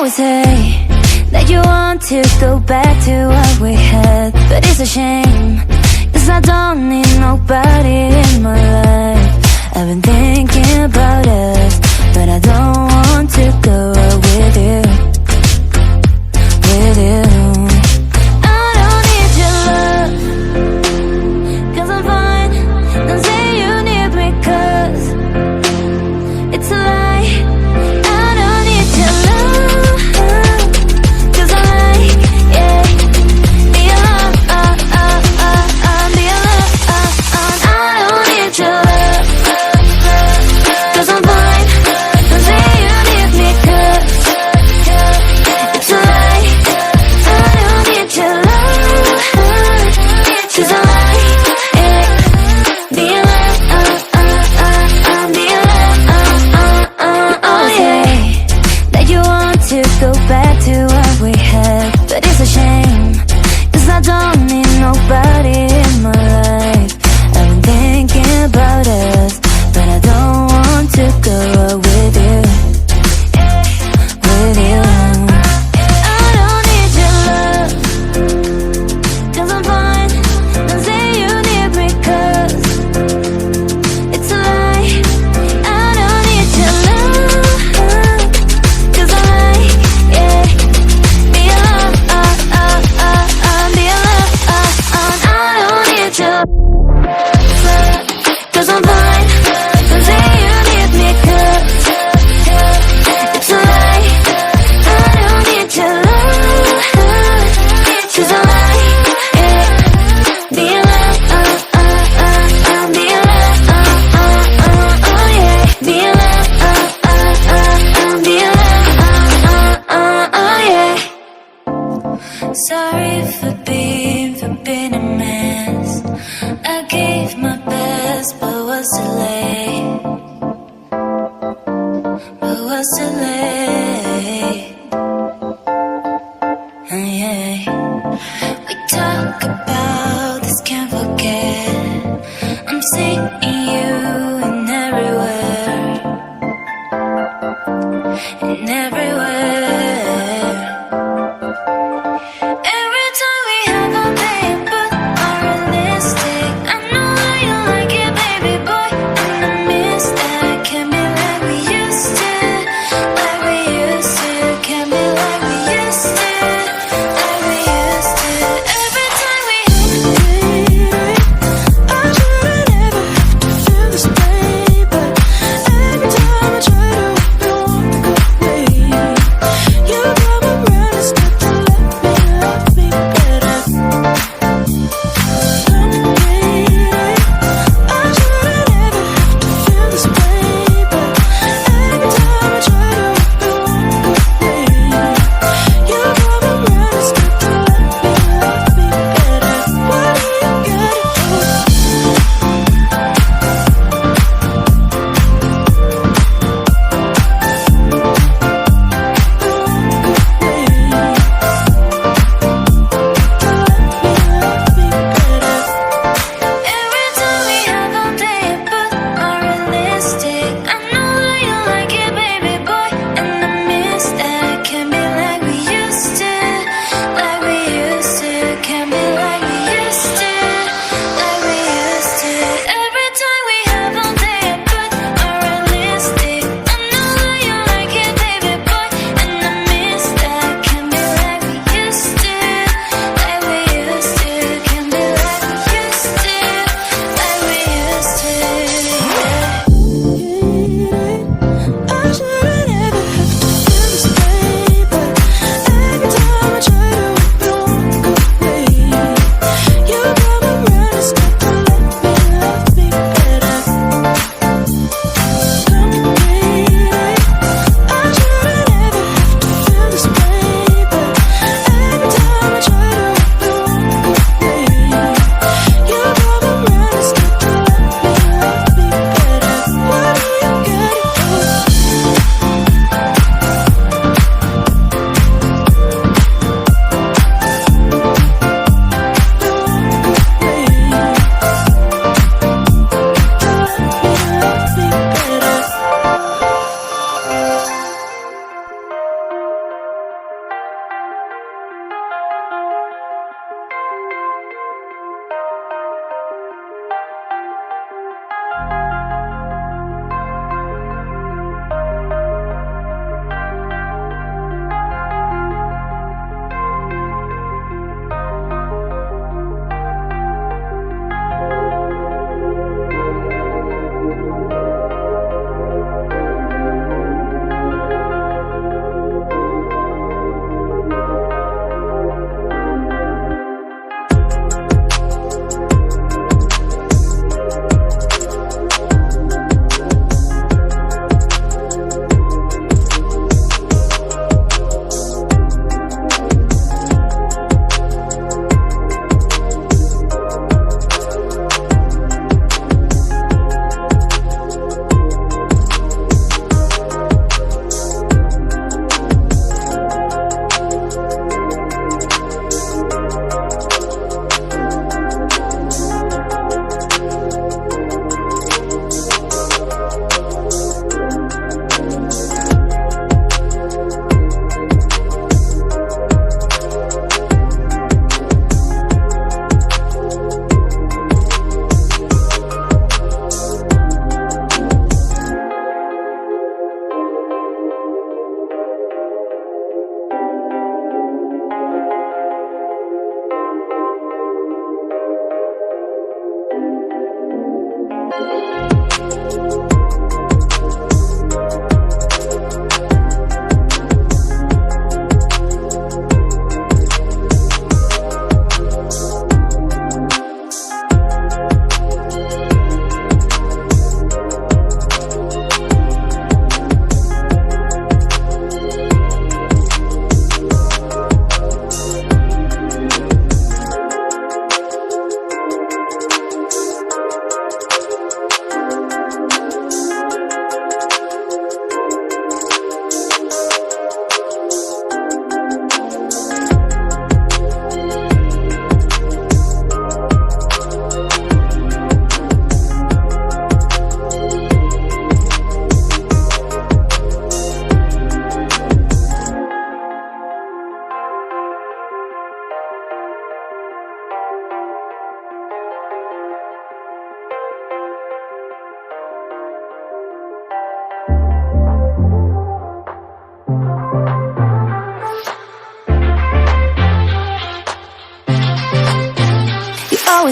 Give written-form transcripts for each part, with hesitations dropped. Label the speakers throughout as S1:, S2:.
S1: always say that you want to go back to what we had, but it's a shame, 'cause I don't need nobody in my life. I've been thinking about us, but I don't want to go out with you, with you. I don't need your love, 'cause I'm fine. Don't say you need me, 'cause it's a lie. I don't need your love, 'cause I like, yeah, be alone, be alone. I don't need your love, 'cause I'm fine. Don't say you need me, 'cause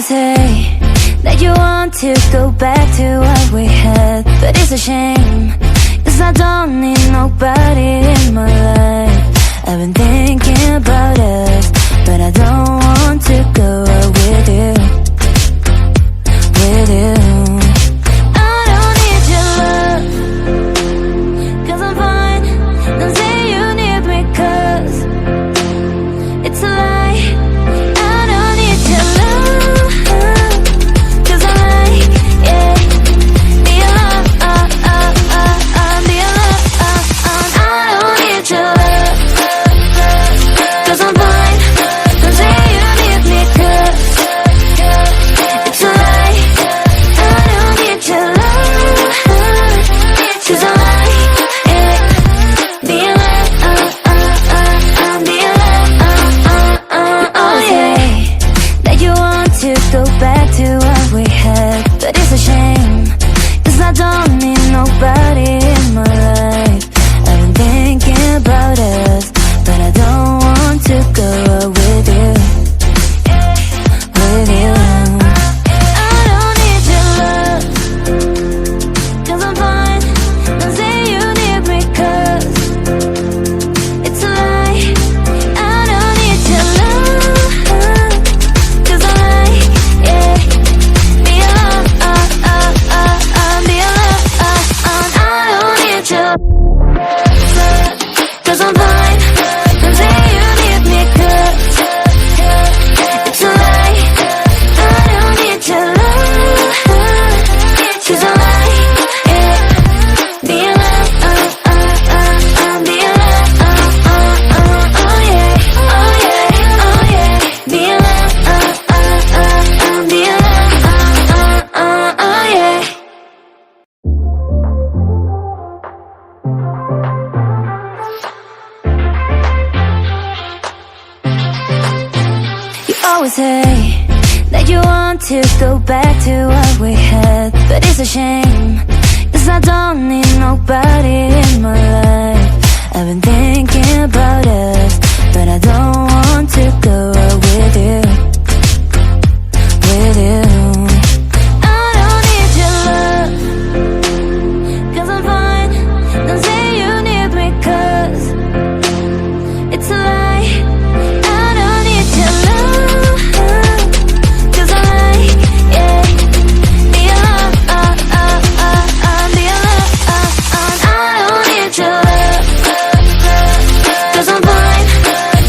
S1: always say that you want to go back to what we had, but it's a shame, 'cause I don't need nobody in my life. I've been thinking about us, but I don't want to go out with you, with you. I don't need your love, 'cause I'm fine. Don't say you need me, 'cause it's a lie. I don't need your love, 'cause I like, yeah, be alone, be alone, I don't need your love, 'cause I'm fine. Don't say you need me, 'cause it's a lie. I don't need your love, 'cause I like, yeah, be alone, be alone, oh yeah. That you want to go back to what we had, but it's a shame, 'cause I don't need nobody in my life. I've been thinking about us, but I don't want to go out with you, with you. I don't need your love, 'cause I'm fine. Don't say you need me, 'cause it's a lie. I don't need your love, 'cause I like, yeah, be alone, be alone, I don't need your love, 'cause I'm fine. Don't say you need me, 'cause it's a lie. I don't need your love, 'cause I like, yeah, be alone, be alone, oh yeah, oh yeah, oh yeah, be alone, be alone, oh yeah. You always say that you want to go back to what we had, but it's a shame, 'cause I don't need nobody in my life. I've been thinking about us, but I don't want to go out with you, with you. I don't need your love, 'cause I'm fine. Don't say you need me, 'cause it's a lie. I don't need your love, 'cause I like, yeah, be alone, be alone, I don't need your love, 'cause I'm fine.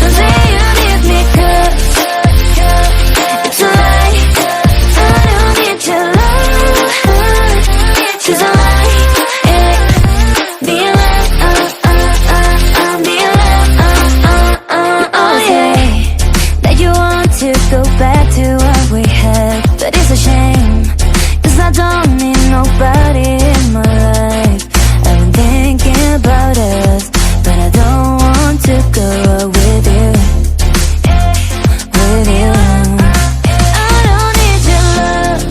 S1: Don't say you need me, 'cause it's a lie. I don't need your love, 'cause I like, yeah, be alone, be alone, oh yeah. That you want to go back to what we had, but it's a shame, 'cause I don't need nobody in my life. I've been thinking about us, but I don't want to go out with you, with you. I don't need your love,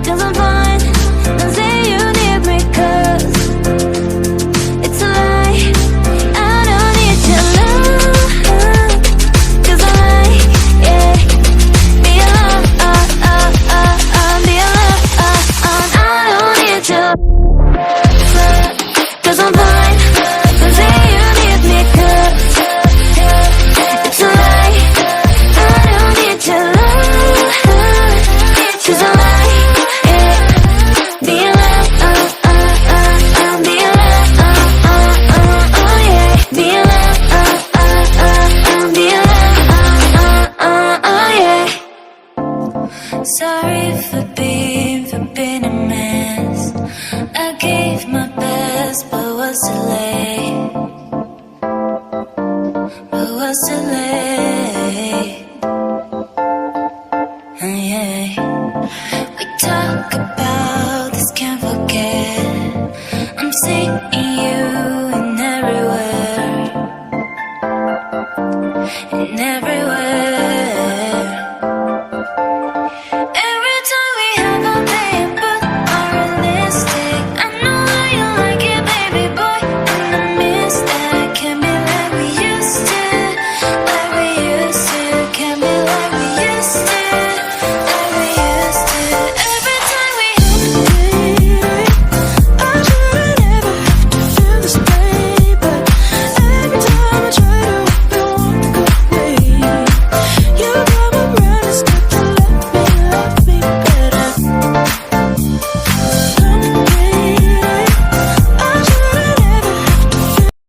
S1: 'cause I'm fine. Don't say you need me, 'cause it's a lie. I don't need your love, 'cause I like, yeah, be alone, be alone, I don't need your love, 'cause I'm fine. Don't say you need me, 'cause it's a lie. I don't need your love, 'cause I like, yeah, be alone, be alone, oh yeah, be alone, be alone, oh yeah. Sorry for